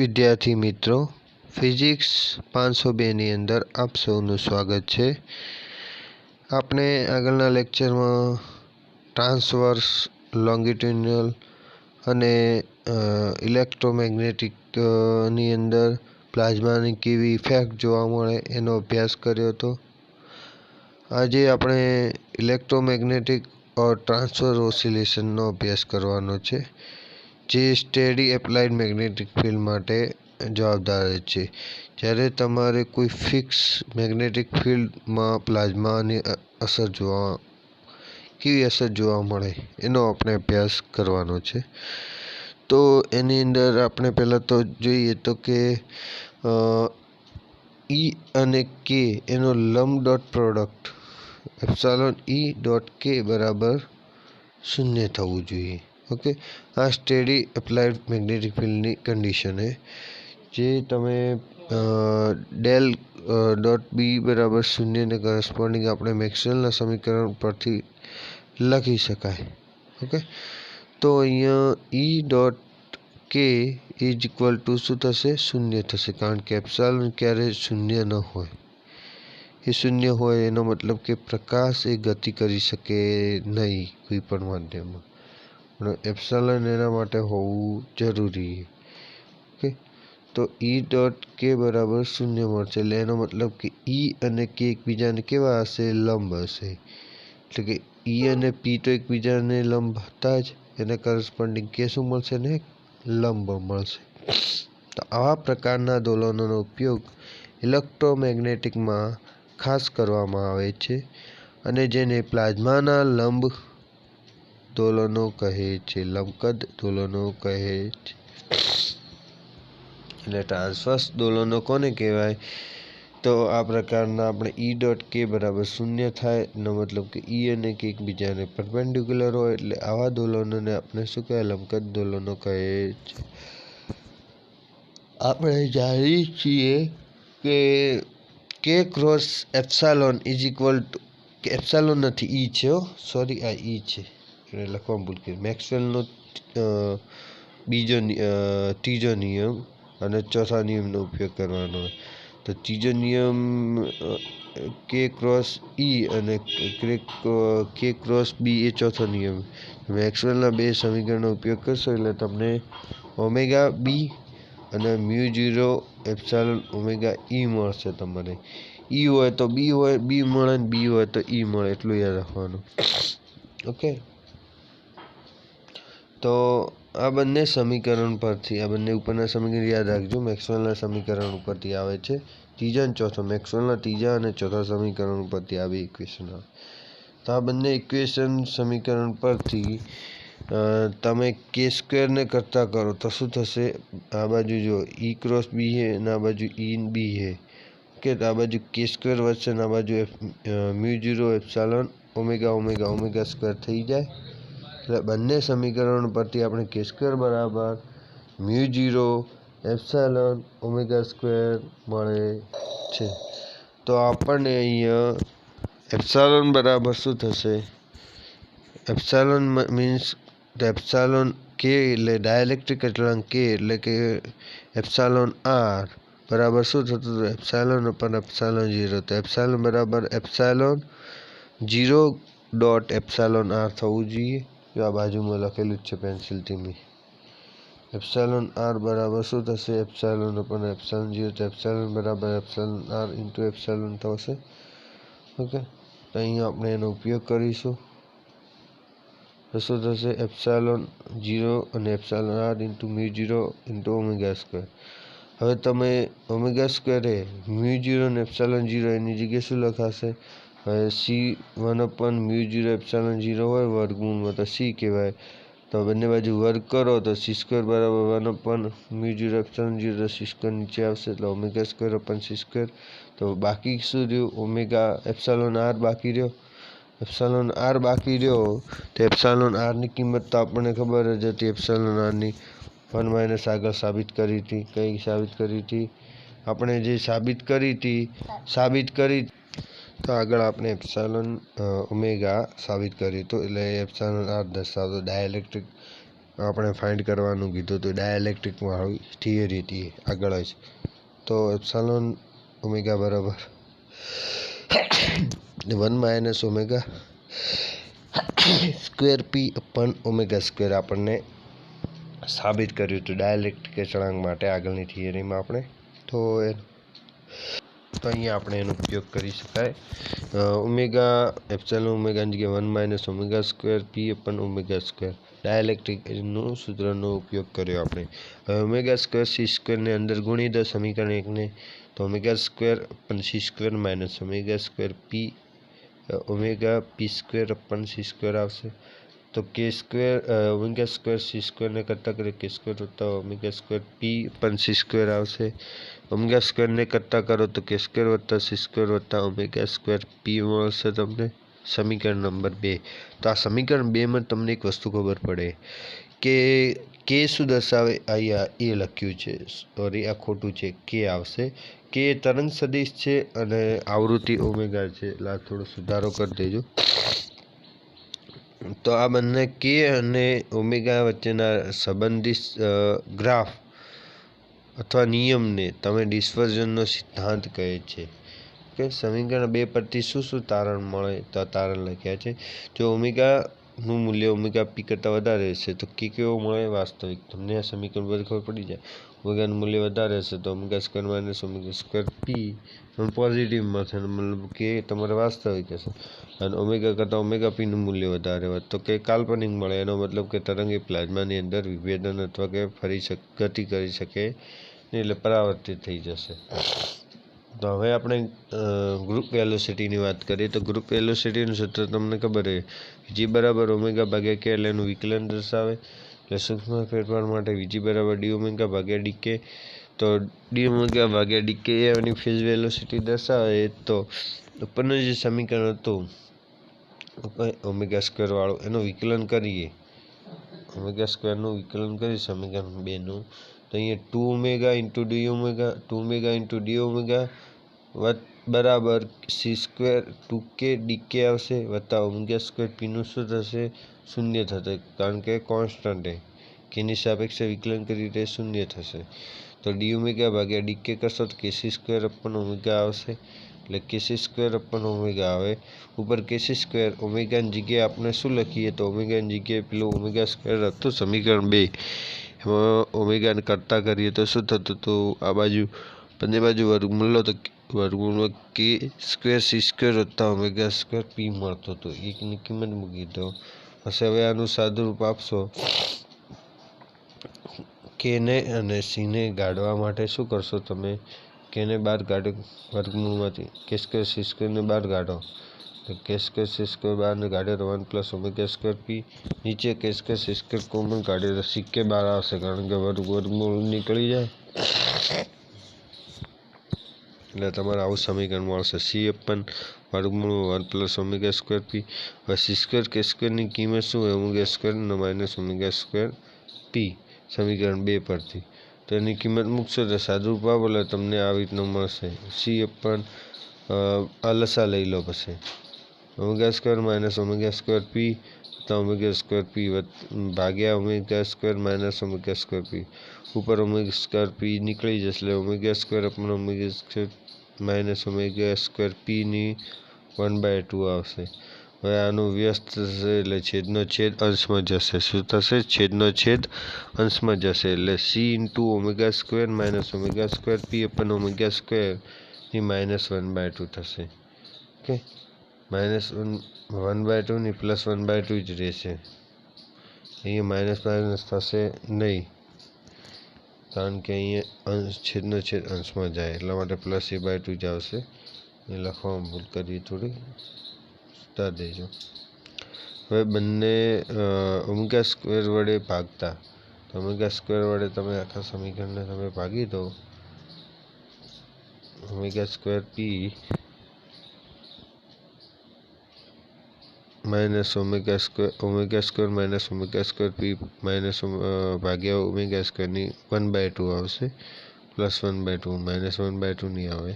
विद्यार्थी मित्रों, फिजिक्स 502 ની અંદર આપ સૌનું સ્વાગત છે। આપણે આગળના લેક્ચરમાં ટ્રાન્સવર્સ, લોંગિટ્યુડિનલ અને ઇલેક્ટ્રોમેગ્નેટિકની અંદર પ્લાઝમાની કેવી ઇફેક્ટ જોવા મળે એનો અભ્યાસ કર્યો હતો। આજે આપણે ઇલેક્ટ્રોમેગ્નેટિક ઓર ટ્રાન્સવર્સ ઓસિલેશનનો અભ્યાસ કરવાનો છે, જે સ્ટેડી એપ્લાઇડ મેગ્નેટિક ફિલ્ડ માટે જવાબદાર છે। જ્યારે તમારે કોઈ ફિક્સ મેગ્નેટિક ફિલ્ડમાં પ્લાઝમાની કેવી અસર જોવા મળે એનો આપણે અભ્યાસ કરવાનો છે। તો એની અંદર આપણે પહેલાં તો જોઈએ તો કે E અને K એનો લંબ dot product epsilon E dot K બરાબર 0 થવું જોઈએ। ઓકે, આ સ્ટેડી એપ્લાઇડ મેગ્નેટિક ફિલ્ડની કન્ડિશન છે, જે તમે ડેલ ડોટ બી બરાબર 0 ને કરસ્પોન્ડિંગ આપણે મેક્સવેલના સમીકરણ પરથી લખી શકાય। ઓકે, તો અહીંયા ઈ ડોટ કે ઇઝ ઇક્વલ ટુ શું થશે? 0 થશે, કારણ કે એપ્સિલોન ક્યારેય 0 ન હોય। એ 0 હોય એનો મતલબ કે પ્રકાશ એ ગતિ કરી શકે નહીં કોઈ પણ માધ્યમમાં, પણ એપ્સિલોન એના માટે હોવું જરૂરી છે। ઓકે, તો ઈ ડોટ કે બરાબર 0 મળશે, એટલે એનો મતલબ કે ઈ અને કે એકબીજાને કેવા હશે? લંબ હશે। એટલે કે ઈ અને પી તો એકબીજાને લંબ હતા જ, એને કરસ્પોન્ડિંગ કે શું મળશે ને? લંબ મળશે। તો આવા પ્રકારના દોલનોનો ઉપયોગ ઇલેક્ટ્રોમેગ્નેટિકમાં ખાસ કરવામાં આવે છે, અને જેને પ્લાઝમાના લંબ દોલનો કહે છે, લંબકદ દોલનો કહે છે। એટલે ટ્રાન્સવર્સ દોલનો કોને કહેવાય? તો આ પ્રકારના આપણે ઈ ડોટ કે બરાબર 0 થાય એનો મતલબ કે ઈ અને કે એકબીજાને પરપેન્ડિક્યુલર હોય, એટલે આવા દોલનોને આપણે શું કહેવાય? લંબકદ દોલનો કહે છે। આપણે જાણીએ છીએ કે કે cross epsilon is equal to, કે એપ્સિલોન નથી, ઈ છે, સોરી, આ ઈ છે, એટલે લખવામાં ભૂલ કરી। મેક્સવેલનો ત્રીજો નિયમ અને ચોથા નિયમનો ઉપયોગ કરવાનો હોય તો ત્રીજો નિયમ કે ક્રોસ ઈ અને કે ક્રોસ બી એ ચોથો નિયમ। મેક્સવેલના બે સમીકરણનો ઉપયોગ કરશો એટલે તમને ઓમેગા બી અને μ0 એપ્સિલોન ઓમેગા ઈ મળશે। તમારે ઈ હોય તો બી હોય, બી મળે, ને બી હોય તો ઈ મળે, એટલું યાદ રાખવાનું। ઓકે, તો આ બંને સમીકરણ પરથી, આ બંને ઉપરના સમીકરણ યાદ રાખજો, મેક્સવેલના સમીકરણ ઉપરથી આવે છે। ત્રીજા અને ચોથો, મેક્સવેલના ત્રીજા અને ચોથા સમીકરણ ઉપરથી આ બે ઇક્વેશન આવે। તો આ બંને ઇક્વેશન સમીકરણ પરથી તમે કે સ્ક્વેરને કરતા કરો તો શું થશે? આ બાજુ જો ઈ ક્રોસ બી છે અને આ બાજુ ઈ બી છે। ઓકે, તો આ બાજુ કે સ્ક્વેર વધશે અને આ બાજુ μ0 epsilon omega omega omega square થઈ જાય। એટલે બંને સમીકરણ પરથી આપણે કે સ્ક્વેર બરાબર μ0 એપ્સિલોન ઓમેગા સ્ક્વેર મળે છે। તો આપણને અહીંયા એપ્સિલોન બરાબર શું થશે? એપ્સિલોન મીન્સ એપ્સિલોન કે એટલે ડાયલેક્ટ્રિક અચળાંક કે, એટલે કે એપ્સિલોન આર બરાબર શું થતું હતું? Epsilon upon epsilon 0। તો એપ્સિલોન બરાબર એપ્સિલોન 0 ડોટ એપ્સિલોન આર થવું જોઈએ। જો આ બાજુમાં લખેલું જ છે પેન્સિલથી મેં। એપ્સિલોન આર બરાબર શું થશે? એપ્સિલોન અપન એપ્સિલોન 0, તો એપ્સિલોન બરાબર એપ્સિલોન આર ઇન્ટુ એપ્સિલોન થશે। ઓકે, તો અહીંયા આપણે એનો ઉપયોગ કરીશું તો શું થશે? એપ્સિલોન 0 અને epsilon r into μ0 into omega square. હવે તમે ઓમેગા સ્ક્વેર એ μ0 અને એપ્સિલોન 0 એની જગ્યાએ શું લખાશે? હવે C1 અપન μ0 એપ્સિલોન 0 હોય વર્ગમૂળમાં તો C કહેવાય। તો બંને બાજુ વર્ગ કરો તો સી સ્ક્વેર બરાબર 1 અપન μ0 એપ્સિલોન 0, તો સી સ્ક્વેર નીચે આવશે, એટલે omega square upon c square. તો બાકી શું રહ્યું? ઓમેગા એપ્સિલોન આર બાકી રહ્યો। એપ્સિલોન આર બાકી રહ્યો તો એપ્સિલોન આરની કિંમત તો આપણને ખબર જ હતી, એપ્સિલોન આરની 1 માઇનસ આગળ સાબિત કરી હતી। કઈ સાબિત કરી હતી? આપણે જે સાબિત કરી તો આગળ આપણે એપ્સિલોન ઓમેગા સાબિત કર્યું હતું, એટલે એપ્સિલોન આર દર્શાવતો ડાયલેક્ટ્રિક આપણે ફાઇન્ડ કરવાનું કીધું હતું ડાયલેક્ટ્રિકવાળી થિયરી હતી આગળ જ. તો એપ્સાલોન ઓમેગા બરાબર 1 - omega square p upon omega square આપણને સાબિત કર્યું હતું ડાયલેક્ટ્રિક અચળાંક માટે આગળની થિયરીમાં આપણે. તો અહીંયા આપણે એનો ઉપયોગ કરી શકાય. ઓમેગા એપ્સાલોન ઓમેગાની જગ્યાએ 1 - omega square p upon omega square ડાયલેક્ટ્રિકનું સૂત્રનો ઉપયોગ કર્યો આપણે. હવે ઓમેગા સ્ક્વેર સી સ્ક્વેરને અંદર ગુણી દો સમીકરણ 1ને, તો omega square upon c square minus omega square p omega p square upon c square આવશે. તો k square omega square c સ્ક્વેરને કરતાં કરીએ કે સ્ક્વેર વત્તા omega square p upon c square આવશે. ઓમેગા સ્ક્વેરને કરતાં કરો તો કે સ્ક્વેર વત્તા સી સ્ક્વેર વત્તા ઓમેગા સ્ક્વેર પી મળશે તમને સમીકરણ નંબર 2. તો આ સમીકરણ 2માં તમને એક વસ્તુ ખબર પડે કે શું દર્શાવે. અહીંયા એ લખ્યું છે, સોરી આ ખોટું છે, કે આવશે. કે તરંગ સદિશ છે અને આવૃત્તિ ઓમેગા છે. એટલે આ થોડો સુધારો કરી દેજો. તો આ બંને કે અને ઓમેગા વચ્ચેના સંબંધિત ગ્રાફ અથવા નિયમને તમે ડિસ્પર્ઝનનો સિદ્ધાંત કહે છે. કે સમીકરણ 2 પરથી શું તારણ મળે, તો તારણ લખ્યા છે. જો ઓમેગાનું મૂલ્ય ઓમેગા પી કરતાં વધારે હશે તો કે કેવો મળે, વાસ્તવિક. તમને આ સમીકરણ પર ખબર પડી જાય. ઓમેગાનું મૂલ્ય વધારે હશે તો omega square minus omega square p પોઝિટિવમાં છે, મતલબ કે તમારે વાસ્તવિક હશે. અને ઓમેગા કરતાં ઓમેગા પીનું મૂલ્ય વધારે હોય તો કે કાલ્પનિક મળે. એનો મતલબ કે તરંગ એ પ્લાઝ્માની અંદર વિભેદન અથવા કે ગતિ કરી શકે નહીં, એટલે પરાવર્તિત થઈ જશે. તો હવે આપણે ગ્રુપ વેલોસિટીની વાત કરીએ. તો ગ્રુપ વેલોસિટીનું સૂત્ર તમને ખબર છે, જી બરાબર ઓમેગા ભાગ્યા કે, એટલે એનું વિકલન દર્શાવે. એટલે સૂક્ષ્મ ફેરફાર માટે વીજી બરાબર ડી ઓમેગા ભાગ્યા ડીકે. તો ડી ઓમેગા ભાગ્યા ડીકે એ એની ફેઝ વેલોસિટી દર્શાવે. તો ઉપરનું જે સમીકરણ હતું ઓમેગા સ્ક્વેર વાળું, એનું વિકલન કરીએ, ઓમેગા સ્ક્વેરનું વિકલન કરી સમીકરણ 2નું, તો અહીંયા 2 omega into D omega 2 omega into D omega બરાબર સી સ્ક્વેર 2k ડીકે આવશે વત્તા ઓમેગા સ્ક્વેર પીનું શું થશે, 0 થશે, કારણ કે કોન્સ્ટન્ટ છે. કેની સાપેક્ષે વિકલન કરી તે 0 થશે. તો ડી ઓમેગા ભાગ્યા ડીકે કરશો તો કેસી સ્ક્વેર અપન ઓમેગા આવશે. એટલે કેસી સ્ક્વેર અપન ઓમેગા આવે. ઉપર કેસી સ્ક્વેર ઓમેગાની જગ્યાએ આપણે શું લખીએ, તો ઓમેગાની જગ્યાએ પેલું ઓમેગા સ્ક્વેર હતું સમીકરણ 2, એમાં ઓમેગાને કરતાં કરીએ તો શું થતું હતું, આ બાજુ બંને બાજુ વર્ગમૂળ લો તો વર્ગમૂળમાં કે સ્ક્વેર સી સ્ક્વેર વત્તા ઓમેગા સ્ક્વેર પી મળતો હતો. એકની કિંમત મૂકી દો. પછી હવે આનું સાદુરૂપ આપશો. કેને અને સીને ગાળવા માટે શું કરશો તમે, કેને બહાર કાઢો વર્ગમૂળમાંથી, કે સ્ક્વેર સી સ્ક્વેરને બહાર કાઢો. તો કે સ્ક્વેર સી સ્ક્વેર બહારને કાઢ્યો તો 1 + ઓમેગા સ્ક્વેર પી. નીચે કે સ્ક્વેર સી સ્ક્વેર કોમન કાઢ્યો તો સિક્કે બહાર આવશે, કારણ કે વર્ગમૂળ નીકળી જાય. એટલે તમારે આવું સમીકરણ મળશે. સી અપન વર્ગમૂળ 1 + ઓમેગા સ્ક્વેર પી. હવે સી સ્ક્વેર કે સ્ક્વેરની કિંમત શું હોય, omega square minus omega square p સમીકરણ 2 પરથી. તો એની કિંમત મૂકશો તો સાદુરૂપ આપો એટલે તમને આવી રીતનું મળશે. સી અપન આ લસા લઈ લો. પછી omega square minus omega square p વત્તા ઓમેગા સ્ક્વેર પી ભાગ્યા omega square minus omega square p. ઉપર ઓમેગા સ્ક્વેર પી નીકળી જશે એટલે omega square upon omega square minus omega square પીની 1/2 આવશે. હવે આનું વ્યસ્ત થશે એટલે છેદનો છેદ અંશમાં જશે. શું થશે, છેદનો છેદ અંશમાં જશે. એટલે c into omega square minus omega square p upon omega સ્ક્વેરની -1/2 થશે. ઓકે, -1/2 ની +1/2 જ રહેશે. અહીંયા માઇનસ માઇનસ થશે નહીં, કારણ કે અહીંયા છેદનો છેદ અંશમાં જાય, એટલા માટે +a/2 જ આવશે. એ લખવામાં ભૂલ કરી થોડી, સુધારી દેજો. હવે બંને ઓમેગા સ્ક્વેર વડે ભાગતા, તો ઓમેગા સ્ક્વેર વડે તમે આખા સમીકરણને તમે ભાગી દો. Omega square p minus omega square minus omega square p minus ભાગ્યા ઓમેગા સ્ક્વેરની 1/2 આવશે. +1/2 -1/2 નહીં આવે.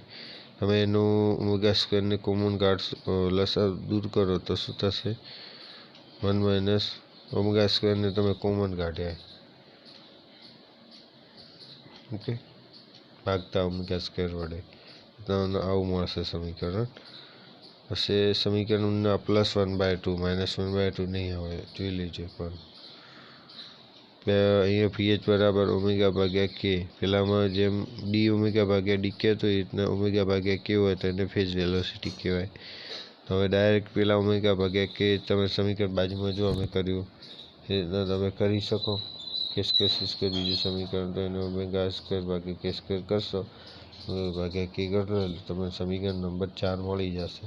તમે એનું ઓમેગા સ્ક્વેરને કોમન કાઢશો, લસા દૂર કરો તો શું થશે, 1 - ઓમેગા સ્ક્વેરને તમે કોમન કાઢ્યા, ઓકે, ભાગતા ઓમેગા સ્ક્વેર વડે તમને આવું મળશે સમીકરણ. પછી સમીકરણના +1/2 -1/2 નહીં આવે, જોઈ લેજો. પણ અહીંયા પીએચ બરાબર ઓમેગા ભાગ્યા કે, પેલામાં જેમ ડી ઓમેગા ભાગ્યા ડી કે તો એ રીતના ઓમેગા ભાગ્યા કે હોય તો એને ફેઝ વેલોસિટી કહેવાય. તો હવે ડાયરેક્ટ પેલા ઓમેગા ભાગ્યા કે તમે સમીકરણ બાજુમાં જો અમે કર્યું એ રીતના તમે કરી શકો. કે સ્ક્વેર સી સ્ક્વેર બીજું સમીકરણ, તો એને ઓમેગા સ્ક્વેર ભાગ્યા કે સ્ક્વેર કરશો, ભાગ્યા કે કરશો એટલે તમને સમીકરણ નંબર 4 મળી જશે.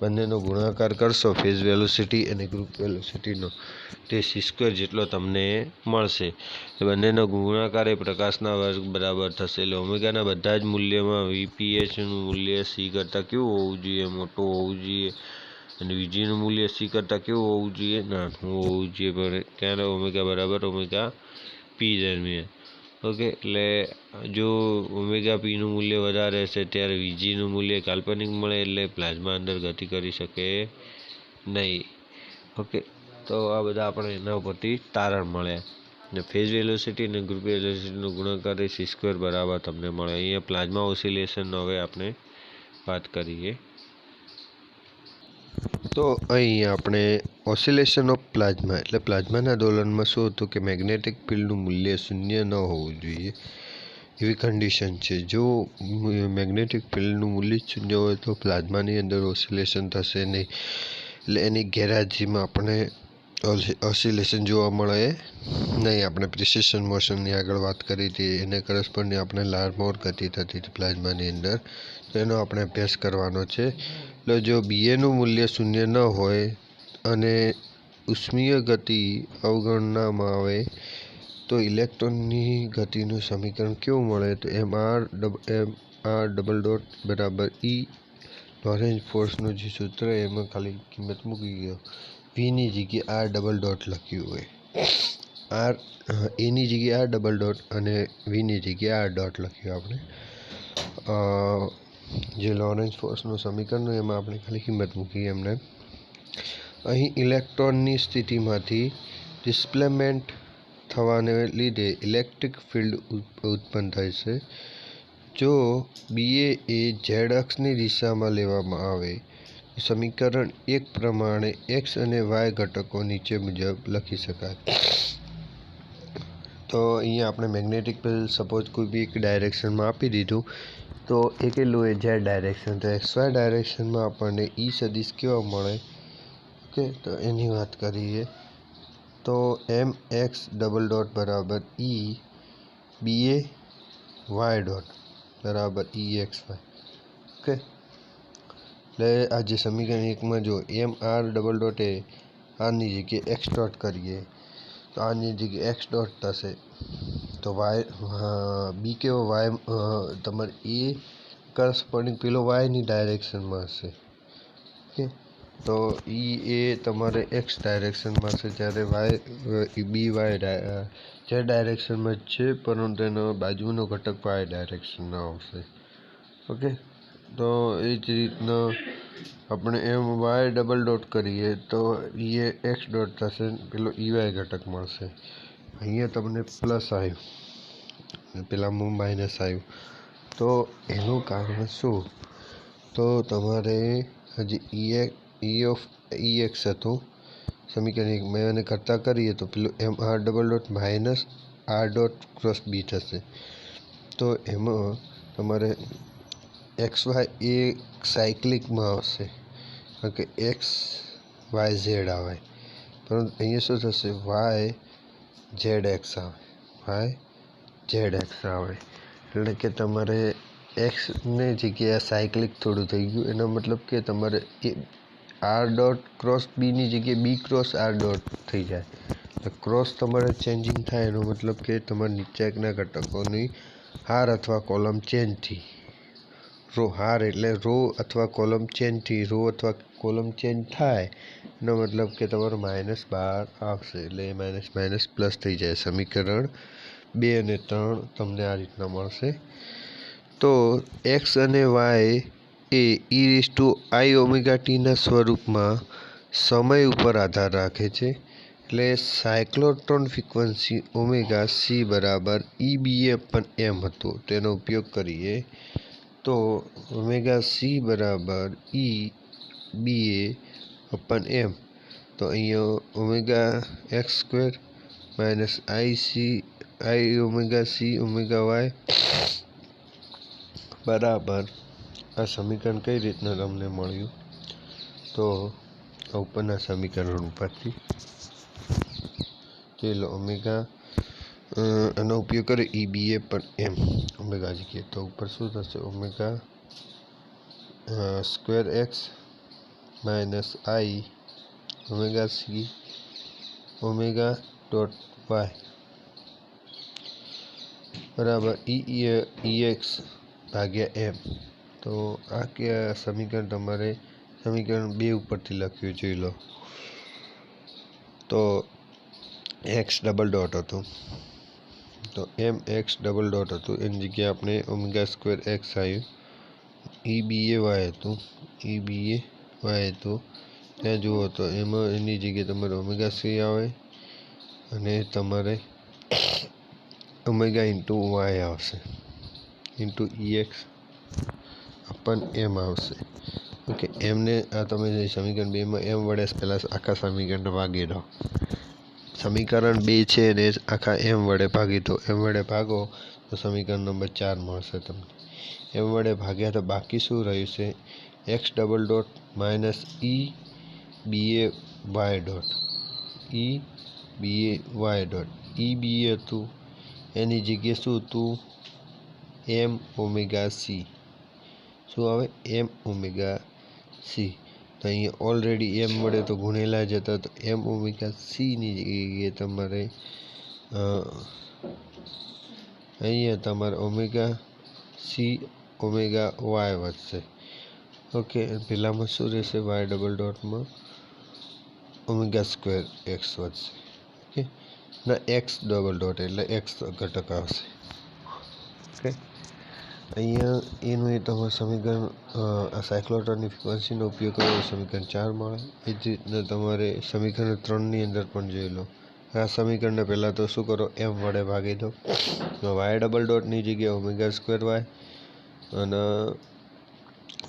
બંનેનો ગુણાકાર કરશો ફેઝ વેલોસિટી અને ગ્રુપ વેલોસિટીનો, તે સી સ્ક્વેર જેટલો તમને મળશે. બંનેનો ગુણાકાર એ પ્રકાશના વર્ગ બરાબર થશે. એટલે ઓમેગાના બધા જ મૂલ્યમાં વીપીએચનું મૂલ્ય સી કરતાં કેવું હોવું જોઈએ? મોટું હોવું જોઈએ. અને વીજીનું મૂલ્ય સી કરતાં કેવું હોવું જોઈએ? નાનું હોવું જોઈએ. પણ ક્યારે? ઓમેગા બરાબર ઓમેગા પી દરમિયાન. ઓકે, એટલે જો ઓમેગા પીનું મૂલ્ય વધારે હશે ત્યારે વીજીનું મૂલ્ય કાલ્પનિક મળે, એટલે પ્લાઝ્મા અંદર ગતિ કરી શકે નહીં. ઓકે, તો આ બધા આપણે એના ઉપરથી તારણ મળ્યા. ને ફેઝ વેલોસિટી અને ગ્રુપ વેલોસિટીનો ગુણાકાર એ સી સ્ક્વેર બરાબર તમને મળે. અહીંયા પ્લાઝ્મા ઓસિલેશનનો હવે આપણે વાત કરીએ. તો અહીં આપણે ઓસિલેશન ઓફ પ્લાઝ્મા એટલે પ્લાઝ્માના દોલનમાં શું હતું કે મેગ્નેટિક ફિલ્ડનું મૂલ્ય 0 ન હોવું જોઈએ એવી કન્ડિશન છે. જો મેગ્નેટિક ફિલ્ડનું મૂલ્ય 0 હોય તો પ્લાઝમાની અંદર ઓસિલેશન થશે નહીં. એટલે એની ગેરહાજરીમાં આપણે ઓસિલેશન જોવા મળે નહીં. આપણે પ્રિસિશન મોશનની આગળ વાત કરી હતી, એને કરસ્પોન્ડિંગ આપણે લારમોર ગતિ થતી હતી પ્લાઝમાની અંદર, તો એનો આપણે અભ્યાસ કરવાનો છે. એટલે જો બીએનું મૂલ્ય 0 ન હોય અને ઉષ્મીય ગતિ અવગણવામાં આવે તો ઇલેક્ટ્રોનની ગતિનું સમીકરણ કેવું મળે? તો mr બરાબર E લોરેન્ઝ ફોર્સનું જે સૂત્ર એમાં ખાલી કિંમત મૂકી ગયો, વીની જગ્યાએ r લખ્યું હોય, એની જગ્યાએ r અને વીની જગ્યાએ r લખ્યું આપણે. જે લોરેન્ઝ ફોર્સનું સમીકરણ એમાં આપણે ખાલી કિંમત મૂકી એમને. અહીં ઇલેક્ટ્રોનની સ્થિતિમાંથી ડિસ્પ્લેસમેન્ટ થવાને લીધે ઇલેક્ટ્રિક ફિલ્ડ ઉત્પન્ન થાય છે. જો બીએ એ ઝેડ અક્ષની દિશામાં લેવામાં આવે તો સમીકરણ 1 પ્રમાણે એક્સ અને વાય ઘટકો નીચે મુજબ લખી શકાય. તો અહીંયા આપણે મેગ્નેટિક ફિલ્ડ સપોઝ કોઈ બી એક ડાયરેક્શનમાં આપી દીધું, તો એ કેટલું એ ઝેડ ડાયરેક્શન, તો એક્સ વાય ડાયરેક્શનમાં આપણને ઈ સદિશ કેવા મળે? ઓકે, તો એની વાત કરીએ તો mx બરાબર ઈ બીએ વાય ડોટ બરાબર EXY. ઓકે, એટલે આ જે સમીકરણ 1માં જો mr એ આની જગ્યાએ એક્સ ડોટ કરીએ તો આની જગ્યાએ એક્સ ડોટ થશે, તો વાય બી કેવો વાય તમારે એ કરસ્પોન્ડિંગ પેલો વાયની ડાયરેક્શનમાં હશે. ઓકે, તો ઈ એ તમારે એક્સ ડાયરેક્શનમાં છે, જ્યારે વાય બી વાય જે ડાયરેક્શનમાં જ છે, પરંતુ એનો બાજુનો ઘટક વાય ડાયરેક્શનનો આવશે. ઓકે, તો એ જ રીતના આપણે એમ વાય કરીએ તો એ એક્સ ડોટ થશે, પેલો EY ઘટક મળશે. અહીંયા તમને પ્લસ આવ્યું, પેલામાં માઇનસ આવ્યું, તો એનું કારણ શું? તો તમારે હજી EX હતું સમીકરણ મેં એને કરતાં કરીએ તો પેલું mr minus r cross B થશે. તો એમાં તમારે એક્સ વાય એ સાયક્લિકમાં આવશે, કારણ કે એક્સ વાય ઝેડ આવે, પરંતુ અહીંયા શું થશે? વાય ઝેડ એક્સ આવે, એટલે કે તમારે એક્સની જગ્યાએ સાયક્લિક થોડું થઈ ગયું. એનો મતલબ કે તમારે r ક્રોસ બીની જગ્યાએ બી ક્રોસ r થઈ જાય. એટલે ક્રોસ તમારે ચેન્જિંગ થાય, એનો મતલબ કે તમારા નીચેના ઘટકોની હાર અથવા કોલમ ચેન્જથી હાર એટલે રો અથવા કોલમ ચેન્જ થાય, એનો મતલબ કે તમારો -12 આવશે. એટલે એ માઇનસ પ્લસ થઈ જાય. સમીકરણ 2 અને 3 તમને આ રીતના મળશે. તો એક્સ અને વાય એ e⁻ ના સ્વરૂપમાં સમય ઉપર આધાર રાખે છે. એટલે સાયક્લોટ્રોન ફ્રીક્વન્સી ઓમેગા સી બરાબર EBA/m હતું. તેનો ઉપયોગ કરીએ તો ઓમેગા સી બરાબર EBA/m. તો અહીંયા omega X square minus I omega C omega Y બરાબર આ સમીકરણ કઈ રીતના તમને મળ્યું? તો ઉપરના સમીકરણ ઉપરથી ચલો ઓમેગા એનો ઉપયોગ કરે EBA/m ઓમેગા જગ્યાએ, તો ઉપર શું થશે? Omega square X minus I omega C omega dot Y બરાબર EX/m. તો આ કે સમીકરણ તમારે સમીકરણ 2 ઉપરથી લખ્યું જોઈ લો. તો એક્સ ડબલ ડોટ હતું, તો MX ડબલ ડોટ હતું, એની જગ્યાએ આપણે ઓમેગા સ્ક્વેર એક્સ આવ્યું. EBA/y હતું, EBA/y હતું. ત્યાં જુઓ તો એમાં એની જગ્યાએ તમારે ઓમેગા સી આવે અને તમારે ઓમેગા ઇન્ટુ વાય આવશે, ઇન્ટુ EX/m આવશે. ઓકે, એમને આ તમે સમીકરણ 2માં એમ વડે પહેલાં આખા સમીકરણને ભાગી દો. સમીકરણ 2 છે એને આખા એમ વડે ભાગી દો. એમ વડે ભાગો તો સમીકરણ નંબર 4 મળશે તમને. એમ વડે ભાગ્યા તો બાકી શું રહ્યું છે? X double dot minus EBA/y dot EBA/y dot EBA હતું, એની જગ્યાએ શું હતું? m omega C. શું આવે? m omega C. તો અહીંયા ઓલરેડી m વડે તો ગુણેલા જ હતા, તો m ઓમેગા સીની જગ્યાએ તમારે અહીંયા તમારે ઓમેગા સી ઓમેગા વાય વધશે. ઓકે, પેલામાં શું રહેશે? વાય ડબલ ડોટમાં ઓમેગા સ્ક્વેર એક્સ વધશે. ઓકે, ના એક્સ ડબલ ડોટ એટલે એક્સ ઘટક આવશે. ઓકે, અહીંયા એનું એ તમારું સમીકરણ સાયક્લોટ્રોનની ફ્રીક્વન્સીનો ઉપયોગ કરો સમીકરણ 4 મળે. એ જ રીતના તમારે સમીકરણ 3ની અંદર પણ જોઈ લો. આ સમીકરણને પહેલાં તો શું કરો? m વડે ભાગી દો. વાય ડબલ ડોટની જગ્યાએ ઓમેગા સ્ક્વેર વાય અને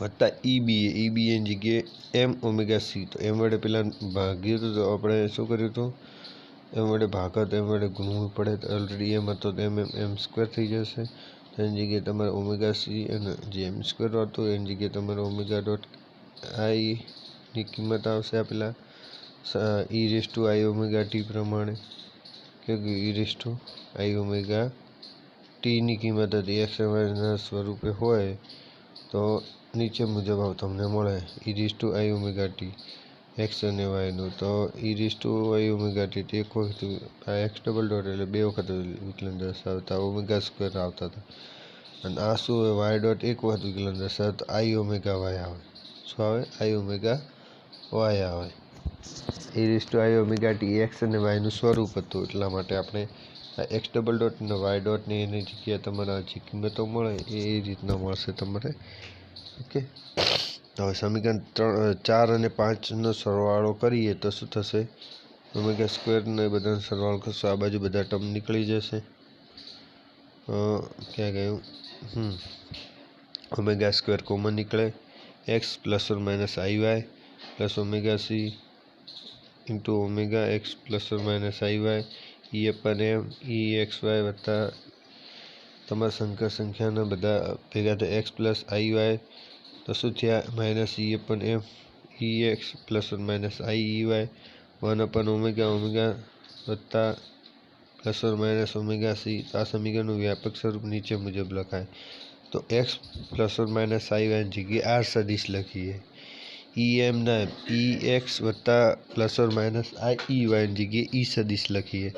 વત્તા EBAની જગ્યાએ m ઓમેગા સી. તો m વડે પહેલાં ભાગ્યું હતું, તો આપણે શું કર્યું હતું? m વડે ભાગત m વડે ગુણવું પડે. તો ઓલરેડી m હતો તો m સ્ક્વેર થઈ જશે. એની જગ્યાએ તમારે ઓમેગા સી અને જે m સ્ક્વેર હતું એની જગ્યાએ તમારે ઓમેગા ડોટ આઈની કિંમત આવશે આપેલા e⁻i ωt પ્રમાણે, કે e⁻i ωtની કિંમત હતી એક્સ વાયના સ્વરૂપે હોય તો નીચે મુજબ તમને મળે e⁻i ωt એક્સ અને વાયનું. તો e⁻i ωt એક વખત આ એક્સ ડબલ ડોટ એટલે 2 વખત વિકલન દર્શાવતા ઓમેગા સ્ક્વેર આવતા હતા. અને આ શું હોય? વાય ડોટ એક વખત વિકલન દર્શાવતા i ઓમેગા વાય આવે. શું આવે? i ઓમેગા વાય આવે. e⁻i ωt એક્સ અને વાયનું સ્વરૂપ હતું, એટલા માટે આપણે આ એક્સ ડબલ ડોટ અને વાય ડોટની એની જગ્યાએ તમારા જે કિંમતો મળે એ રીતના મળશે તમારે. ઓકે, હવે સમીકરણ 4 અને 5નો સરવાળો કરીએ તો શું થશે? ઓમેગા સ્ક્વેરને બધાનો સરવાળો કરશો, આ બાજુ બધા ટર્મ નીકળી જશે. ક્યાં ગયું? ઓમેગા સ્ક્વેર કોમન નીકળે. X plus or minus I Y plus omega C into omega X plus or minus I Y EM EXY વત્તા તમારા સંખ્યાના બધા ભેગા થાય એક્સ પ્લસ આઈ વાય તો શું થયા? Minus EM EX plus or minus I y 1 omega વત્તા plus or minus omega c. આ સમીકરણનું વ્યાપક સ્વરૂપ નીચે મુજબ લખાય. તો x plus or minus i વાયની જગ્યાએ આર સદિશ લખીએ. EM ના EX વત્તા પ્લસ ઓર માઇનસ આઈ વાયની જગ્યાએ ઈ સદિશ લખીએ.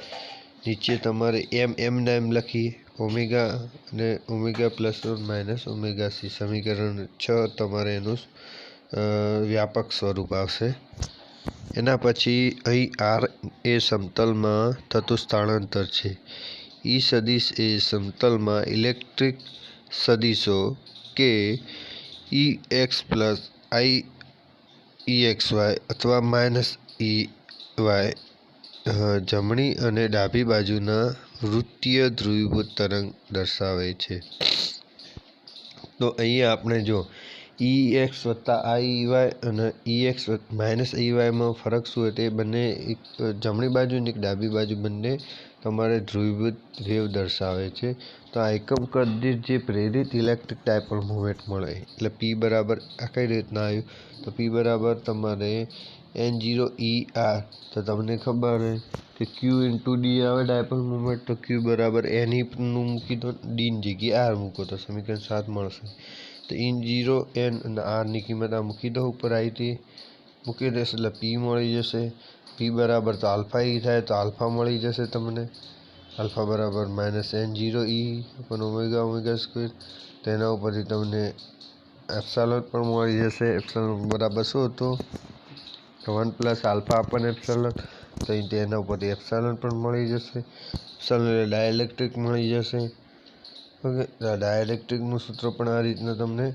નીચે તમારે m ના m લખીએ. ઓમેગા અને omega plus or minus omega C. સમીકરણ 6 તમારે એનું વ્યાપક સ્વરૂપ આવશે. એના પછી અહીં આર એ સમતલમાં થતું સ્થળાંતર છે. ઈ સદિશ એ સમતલમાં ઇલેક્ટ્રિક સદિશો કે EX પ્લસ આઈ EXY અથવા માઇનસ EY જમણી અને ડાબી બાજુના વૃત્તીય ધ્રુવીભૂત તરંગ દર્શાવે છે। તો અહીંયા આપણે જો EX વત્તા IEY અને EX માઇનસ EYમાં ફરક શું હોય, તે બંને એક જમણી બાજુ અને એક ડાબી બાજુ બંને તમારે ધ્રુવીભૂત વેવ દર્શાવે છે। તો આ એકમ કદ દીઠ જે પ્રેરિત ઇલેક્ટ્રિક ડાયપોલ મોમેન્ટ મળે, એટલે P બરાબર આ કઈ રીતના આવ્યું, તો P બરાબર તમારે N0ER, તો તમને ખબર હોય કે Q ઇન્ટુ ડી આવે ડાયપોલ મોમેન્ટ, તો Q બરાબર N નું મૂકી દો, ડીની જગ્યાએ R મૂકો તો સમીકરણ 7 મળશે। તો N0 N અને Rની કિંમત આ મૂકી દો, ઉપર આવી હતી મૂકી દેશે એટલે P મળી જશે। P બરાબર તો આલ્ફા E થાય તો આલ્ફા મળી જશે તમને, આલ્ફા બરાબર -N0E પણ ઓમેગા ઓમેગા સ્ક્વેર, તેના ઉપરથી તમને એપ્સાલોન પણ મળી જશે। એપ્સાલોન બરાબર શું હતું, 1 પ્લસ આલ્ફા અપન એપ્સાલોન, તો તેના ઉપરથી એપ્સાલોન પણ મળી જશે। એપ્સાલોન એટલે ડાયઇલેક્ટ્રિક મળી જશે। ઓકે, ડાયઇલેક્ટ્રિકનું સૂત્ર પણ આ રીતના તમને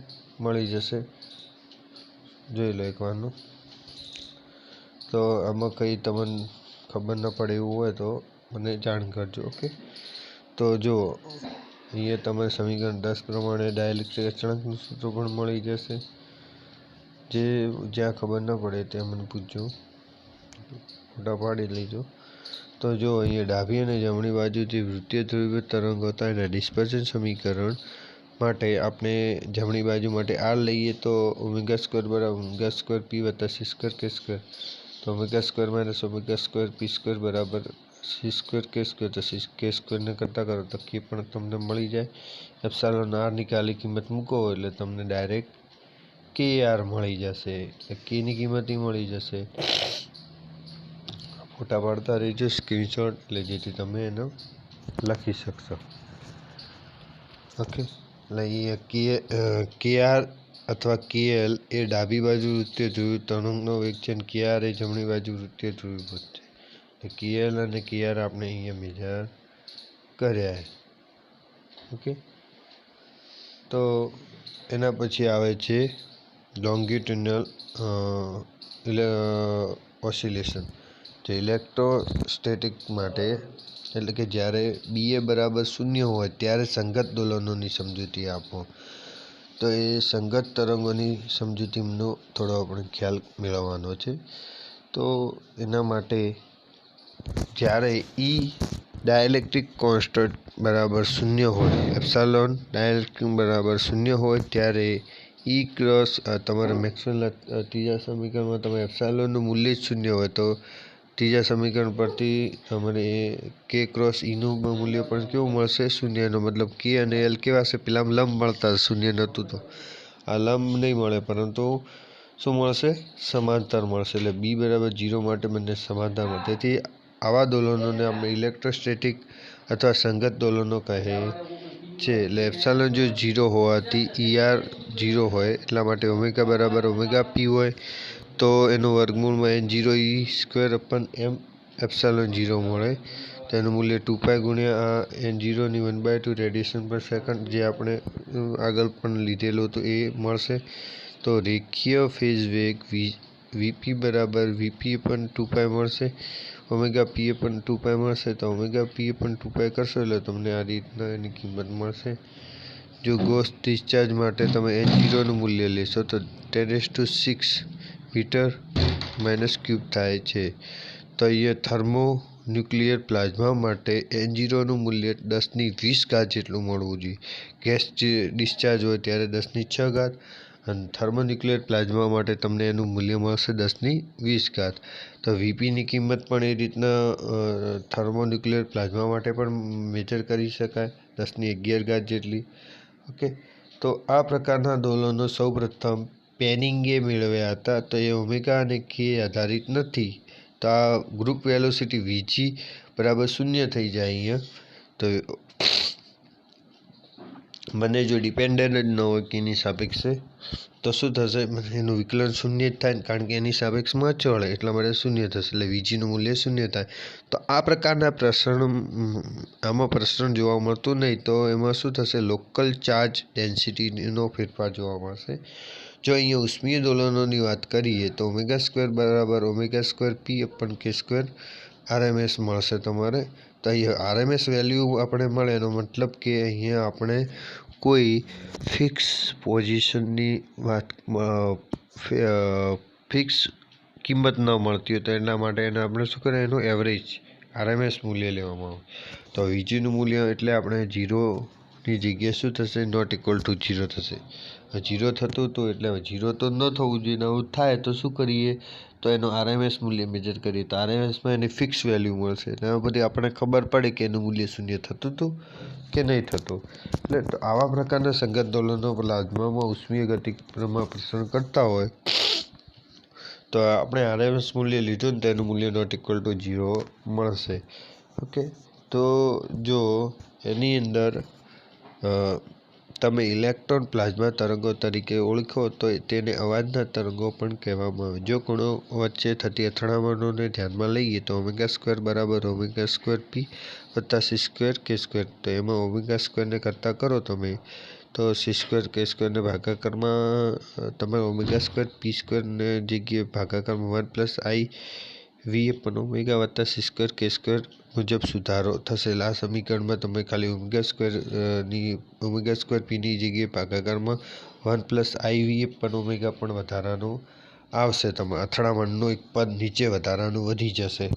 મળી જશે, જોઈ લો એકવારનું। તો આમાં કંઈ તમને ખબર ન પડે એવું હોય તો મને જાણ કરજો। ઓકે, તો જો અહીંયા તમને સમીકરણ 10 પ્રમાણે ડાયઇલેક્ટ્રિક અચળાંકનું સૂત્ર પણ મળી જશે। જે જ્યાં ખબર ન પડે તે મને પૂછજો, ફોટા પાડી લેજો। તો જો અહીંયા ડાબી અને જમણી બાજુથી વૃત્તીય ધ્રુવીભૂત તરંગો હતા, એના ડિસ્પર્ઝન સમીકરણ માટે આપણે જમણી બાજુ માટે R લઈએ તો ઓમેગા સ્ક્વેર બરાબર ઓમેગા સ્ક્વેર P વત્તા C સ્ક્વેર K સ્ક્વેર, તો omega square minus omega square P square બરાબર C સ્ક્વેર K સ્ક્વેર, તો K સ્ક્વેરને કરતા કરો તો K પણ તમને મળી જાય। એપ્સાલોન Rની ખાલી કિંમત મૂકો એટલે તમને ડાયરેક્ટ KR મળી જશે, એટલે Kની કિંમત મળી જશે। ફોટા પાડતા રહેજો સ્ક્રીનશોટ, એટલે જેથી તમે એનો લખી શકશો। ઓકે, એટલે અહીંયા KR અથવા KL એ ડાબી બાજુ વૃત્તીય ધ્રુવીભૂત તરંગનો વેગ છે અને KR એ જમણી બાજુ વૃત્તીય ધ્રુવીભૂત છે। એટલે KL અને KR આપણે અહીંયા મેજર કર્યા। ઓકે, તો એના પછી આવે છે લોંગિટ્યુડિનલ ઓસિલેશન, જે ઇલેક્ટ્રોસ્ટેટિક માટે, એટલે કે જ્યારે BA બરાબર 0 હોય ત્યારે સંગત દોલનોની સમજૂતી આપો। તો એ સંગત તરંગોની સમજૂતીનો થોડો આપણે ખ્યાલ મેળવવાનો છે। તો એના માટે જ્યારે E ડાયઇલેક્ટ્રિક કોન્સ્ટન્ટ બરાબર 0 હોય, એપ્સાલોન ડાયઇલેક્ટ્રિક બરાબર 0 હોય ત્યારે E ક્રોસ તમારે મેક્સવેલના ત્રીજા સમીકરણમાં તમે એપ્સાલોનનું મૂલ્ય જ 0 હોય તો ત્રીજા સમીકરણ પરથી તમારે K ક્રોસ Eનું મૂલ્ય પણ કેવું મળશે, 0 નો મતલબ K અને L કેવા છે, પેલામાં લંબ મળતા 0 નહોતું તો આ લંબ નહીં મળે, પરંતુ શું મળશે, સમાંતર મળશે। એટલે B બરાબર 0 માટે બંને સમાંતર મળે, તેથી આવા દોલનોને આપણે ઇલેક્ટ્રોસ્ટેટિક અથવા સંગત દોલનો કહે છે। એટલે એપ્સાલોન જો 0 હોવાથી ER 0 હોય, એટલા માટે ઓમેગા બરાબર ઓમેગા P હોય તો એનું વર્ગમૂળમાં N0E સ્ક્વેર અપન M એપ્સાલોન 0 મળે, તો એનું મૂલ્ય 2π ગુણ્યા N0ની 1/2 રેડિયેશન પર સેકન્ડ, જે આપણે આગળ પણ લીધેલું હતું એ મળશે। તો રેખીય ફેઝ વેગ VP બરાબર VP પણ 2π મળશે, ઓમેગા P પણ 2π મળશે, તો ઓમેગા P પણ 2π કરશો એટલે તમને આ રીતના એની કિંમત મળશે। જો ગોસ ડિસ્ચાર્જ માટે તમે N0નું મૂલ્ય લેશો તો 10⁶ મીટર માઇનસ ક્યુબ થાય છે। તો અહીંયા થર્મો ન્યુક્લિયર પ્લાઝ્મા માટે N0નું મૂલ્ય 10⁻20 જેટલું મળવું જોઈએ। ગેસ ડિસ્ચાર્જ હોય ત્યારે 10⁶, અને થર્મોન્યુક્લિયર પ્લાઝ્મા માટે તમને એનું મૂલ્ય મળશે 10⁻20। તો VPની કિંમત પણ એ રીતના થર્મોન્યુક્લિયર પ્લાઝ્મા માટે પણ મેજર કરી શકાય, 10⁻11 જેટલી। ઓકે, તો આ પ્રકારના દોલનો સૌપ્રથમ પેનિંગે મેળવ્યા હતા, તો એ ઓમેગા અને K આધારિત નથી। તો આ ગ્રુપ વેલોસિટી VG બરાબર 0 થઈ જાય અહીંયા, તો મને જો ડિપેન્ડન્ટ જ ન હોય કે એની સાપેક્ષે, તો શું થશે, એનું વિકલન 0 જ થાય, કારણ કે એની સાપેક્ષમાં અચળ એટલા માટે 0 થશે, એટલે VGનું મૂલ્ય 0 થાય। તો આ પ્રકારના આમાં પ્રસરણ જોવા મળતું નહીં, તો એમાં શું થશે, લોકલ ચાર્જ ડેન્સિટીનો ફેરફાર જોવા મળશે। જો અહીંયા ઉષ્મીય દોલનોની વાત કરીએ તો ઓમેગા સ્ક્વેર બરાબર omega square P અપન K square, RMS મળશે તમારે। તો અહીંયા RMS વેલ્યુ આપણે મળે એનો મતલબ કે અહીંયા આપણે કોઈ ફિક્સ પોઝિશનની વાત ફિક્સ કિંમત ન મળતી હોય તો એના માટે એને આપણે શું કરીએ, એનું એવરેજ RMS મૂલ્ય લેવામાં આવે। તો VGનું મૂલ્ય એટલે આપણે 0ની જગ્યાએ શું થશે, નોટ ઇક્વલ ટુ 0 થશે। 0 થતું હતું એટલે 0 તો ન થવું જોઈએ ને, આવું થાય તો શું કરીએ, તો એનું RMS મૂલ્ય મેજર કરીએ તો RMSમાં એની ફિક્સ વેલ્યુ મળશે। એમાં બધી આપણને ખબર પડે કે એનું મૂલ્ય શૂન્ય થતું હતું કે નહીં થતું। એટલે તો આવા પ્રકારના સંગત દોલનો પ્લાઝ્મામાં ઉષ્મીય ગતિમાં પ્રસરણ કરતા હોય તો આપણે RMS મૂલ્ય લીધું ને તેનું મૂલ્ય નોટ ઇક્વલ ટુ 0 મળશે। ઓકે, તો જો એની અંદર તમે ઇલેક્ટ્રોન પ્લાઝ્મા તરંગો તરીકે ઓળખો તો તેને અવાજના તરંગો પણ કહેવામાં આવે। જો કણો વચ્ચે થતી અથડામણોને ધ્યાનમાં લઈએ તો ω² બરાબર ω² P વત્તા c² k²। તો એમાં ω² કરતાં કરો તમે તો c² k² ને ભાગાકારમાં તમે ω² p² ને જગ્યાએ ભાગાકારમાં 1 + I V વત્તા c² k² મુજબ સુધારો થશે। આ સમીકરણમાં તમે ખાલી ω² Pની જગ્યાએ ભાગાકારમાં 1 + I V પણ વધારાનું આવશે। તમે અથડામણનું એક પદ નીચે વધારાનું વધી જશે।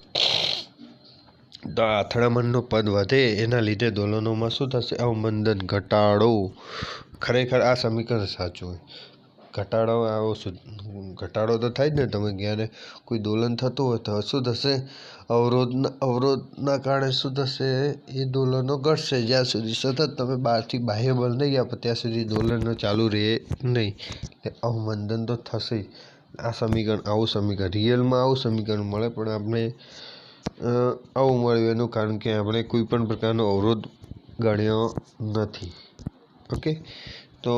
તો આ અથડામણનું પદ વધે એના લીધે દોલનોમાં શું થશે, અવમંદન ઘટાડો। ખરેખર આ સમીકરણ સાચું હોય, ઘટાડો તો થાય જ ને। તમે જ્યારે કોઈ દોલન થતું હોય તો શું થશે, અવરોધના કારણે શું થશે, એ દોલનો ઘટશે। જ્યાં સુધી સતત તમે બહારથી બાહ્ય બળ નહીં આપો ત્યાં સુધી દોલનો ચાલુ રહે નહીં, એટલે અવમંદન તો થશે જ। આ સમીકરણ આવું સમીકરણ રિયલમાં આવું સમીકરણ મળે પણ આપણે આવું મળ્યું એનું કારણ કે આપણે કોઈ પણ પ્રકારનો અવરોધ ગણ્યો નથી। ઓકે, તો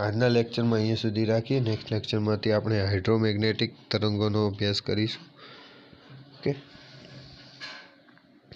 આજના લેક્ચરમાં અહીંયા સુધી રાખીએ। નેક્સ્ટ લેક્ચરમાંથી આપણે હાઇડ્રોમેગ્નેટિક તરંગોનો અભ્યાસ કરીશું। ઓકે।